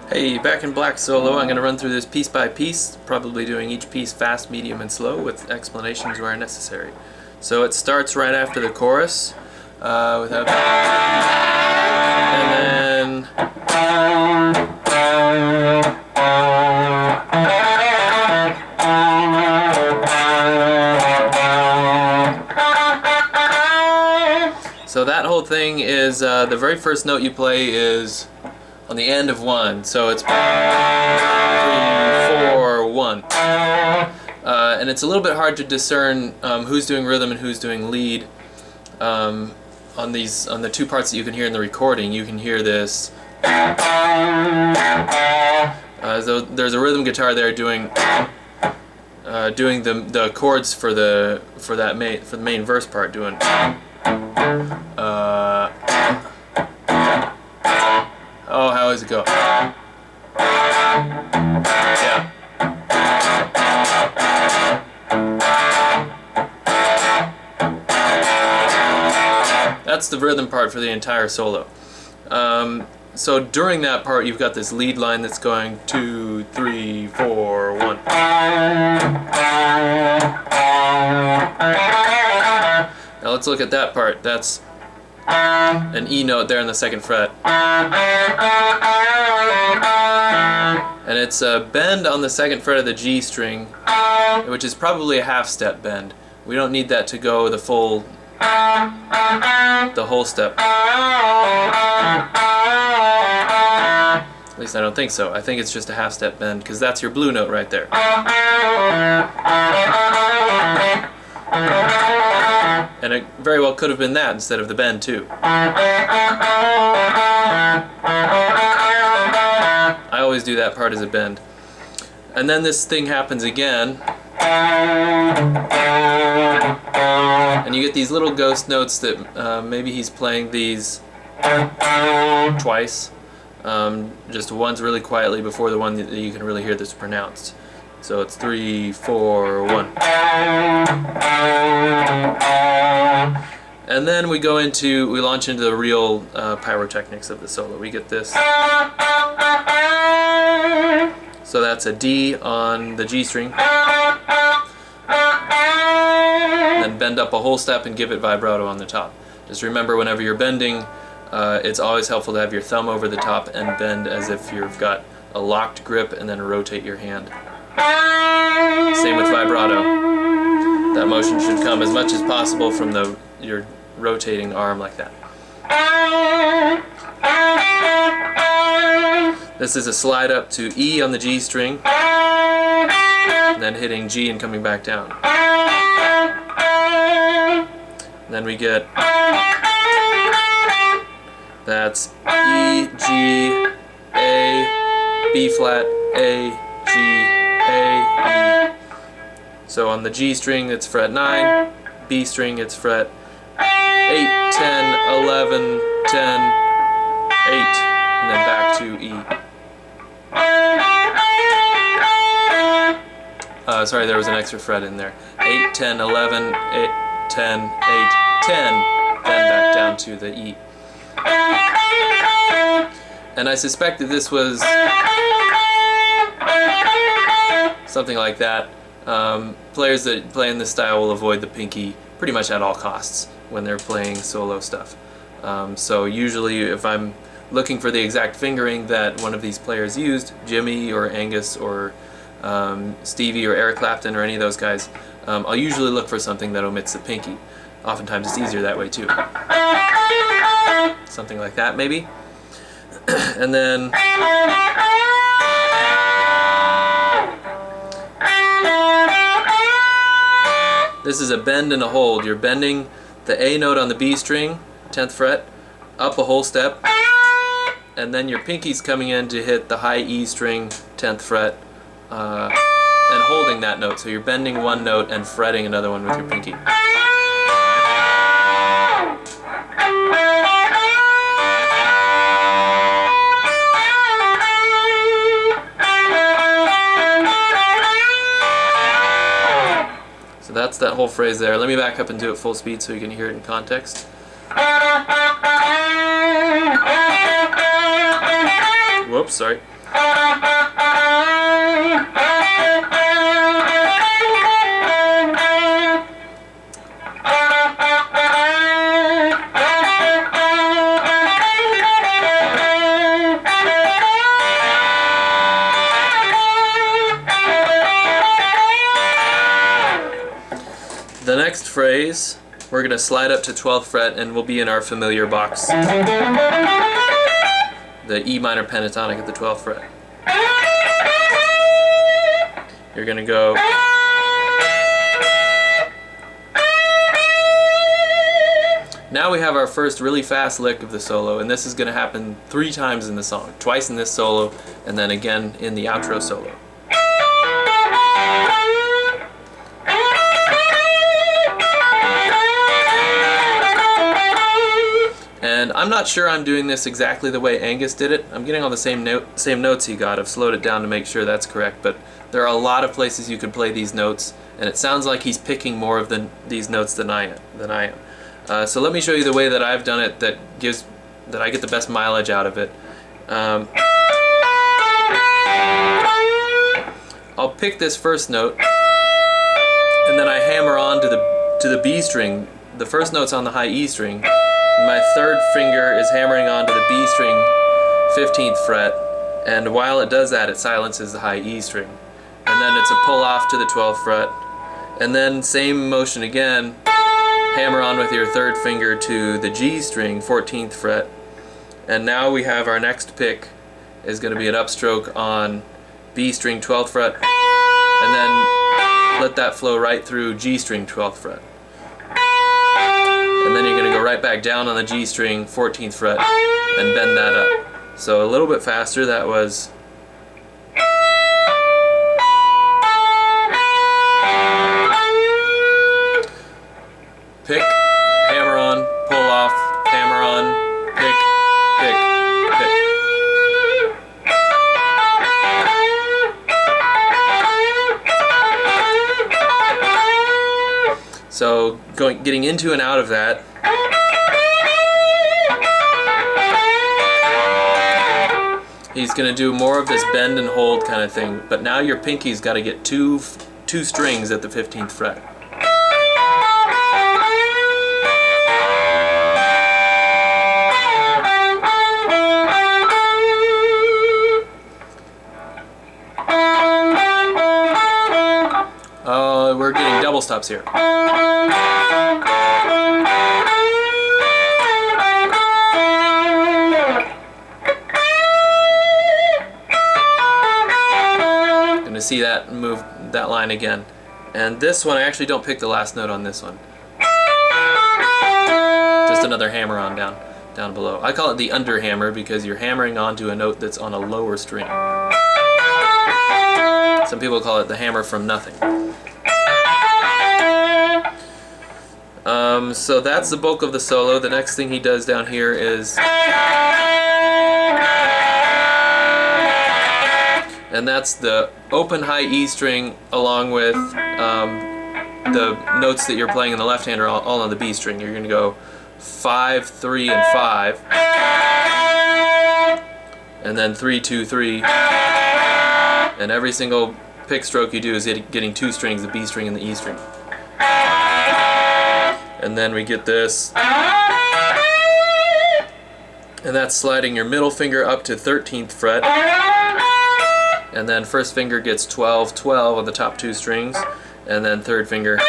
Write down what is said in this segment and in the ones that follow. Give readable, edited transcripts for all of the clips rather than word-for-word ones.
Hey, back in black solo. I'm going to run through this piece by piece, probably doing each piece fast, medium, and slow with explanations where necessary. So it starts right after the chorus, without, and then so that whole thing is the very first note you play is on the end of one, so it's 3, 4, 1, and it's a little bit hard to discern who's doing rhythm and who's doing lead. On the two parts that you can hear in the recording, you can hear this. So there's a rhythm guitar there doing the chords for the main verse part, doing. Oh, how does it go? Yeah. That's the rhythm part for the entire solo. So during that part, you've got this lead line that's going 2, 3, 4, 1. Now let's look at that part. That's an E note there in the 2nd fret. And it's a bend on the 2nd fret of the G string, which is probably a half step bend. We don't need that to go the whole step. At least I don't think so. I think it's just a half step bend, because that's your blue note right there. And it very well could have been that instead of the bend too. I always do that part as a bend. And then this thing happens again. And you get these little ghost notes that maybe he's playing these twice. Just one's really quietly before the one that you can really hear that's pronounced. So it's 3, 4, 1. And then we launch into the real pyrotechnics of the solo. We get this. So that's a D on the G string. Then bend up a whole step and give it vibrato on the top. Just remember, whenever you're bending, it's always helpful to have your thumb over the top and bend as if you've got a locked grip, and then rotate your hand. Same with vibrato. That motion should come as much as possible from your rotating arm like that. This is a slide up to E on the G string, and then hitting G and coming back down. And then we get, that's E, G, A, B flat, A, G, A, E. So on the G string it's fret 9, B string it's fret 8, 10, 11, 10, 8, and then back to E. Sorry, there was an extra fret in there. 8, 10, 11, 8, 10, 8, 10, then back down to the E. And I suspect that this was something like that. Players that play in this style will avoid the pinky pretty much at all costs when they're playing solo stuff. So usually if I'm looking for the exact fingering that one of these players used, Jimmy or Angus or Stevie or Eric Clapton or any of those guys, I'll usually look for something that omits the pinky. Oftentimes it's easier that way too. Something like that maybe. And then this is a bend and a hold. You're bending the A note on the B string, 10th fret, up a whole step, and then your pinky's coming in to hit the high E string, 10th fret, and holding that note. So you're bending one note and fretting another one with your pinky. So that's that whole phrase there. Let me back up and do it full speed so you can hear it in context. Whoops, sorry. The next phrase, we're going to slide up to 12th fret and we'll be in our familiar box. The E minor pentatonic at the 12th fret. You're going to go. Now we have our first really fast lick of the solo, and this is going to happen 3 times in the song. Twice in this solo, and then again in the outro solo. And I'm not sure I'm doing this exactly the way Angus did it. I'm getting all the same notes he got. I've slowed it down to make sure that's correct, but there are a lot of places you could play these notes, and it sounds like he's picking more of these notes than I am. So let me show you the way that I've done it that I get the best mileage out of it. I'll pick this first note, and then I hammer on to the B string. The first note's on the high E string. My third finger is hammering onto the B string 15th fret, and while it does that, it silences the high E string. And then it's a pull off to the 12th fret, and then same motion again, hammer on with your third finger to the G string 14th fret, and now we have our next pick is going to be an upstroke on B string 12th fret, and then let that flow right through G string 12th fret. And then you're going to go right back down on the G string 14th fret and bend that up. So a little bit faster, that was. Pick, hammer on, pull off, hammer on, pick, pick, pick. So getting into and out of that. He's going to do more of this bend and hold kind of thing, but now your pinky's got to get two strings at the 15th fret. We're getting double stops here. Gonna see that move that line again. And this one, I actually don't pick the last note on this one. Just another hammer on down below. I call it the under hammer because you're hammering onto a note that's on a lower string. Some people call it the hammer from nothing. So that's the bulk of the solo. The next thing he does down here is, and that's the open high E string along with the notes that you're playing in the left hand are all on the B string. You're going to go 5, 3, and 5, and then 3, 2, 3, and every single pick stroke you do is getting 2 strings, the B string and the E string. And then we get this, and that's sliding your middle finger up to 13th fret, and then first finger gets 12, 12 on the top 2 strings, and then third finger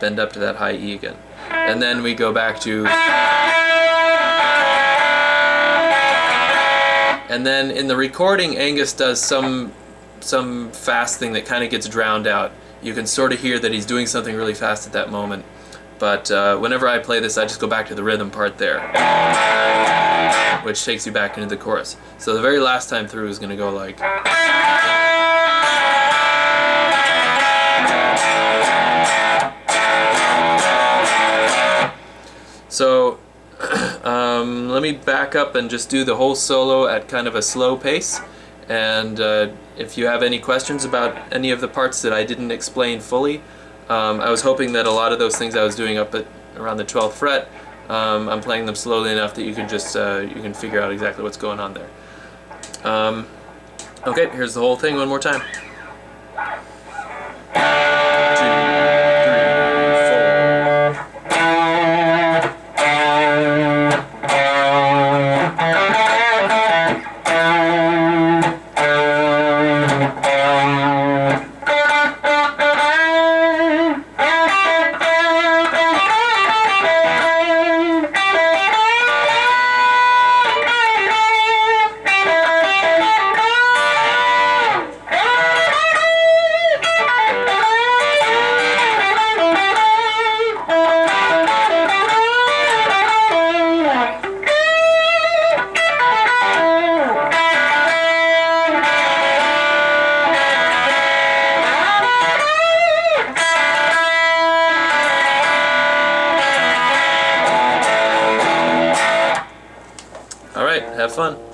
bend up to that high E again. And then we go back to, and then in the recording Angus does some fast thing that kind of gets drowned out. You can sort of hear that he's doing something really fast at that moment. But whenever I play this, I just go back to the rhythm part there, which takes you back into the chorus. So the very last time through is going to go like. So let me back up and just do the whole solo at kind of a slow pace. And if you have any questions about any of the parts that I didn't explain fully, I was hoping that a lot of those things I was doing up at around the 12th fret, I'm playing them slowly enough that you can just you can figure out exactly what's going on there. Okay, here's the whole thing one more time. 3. Alright, have fun.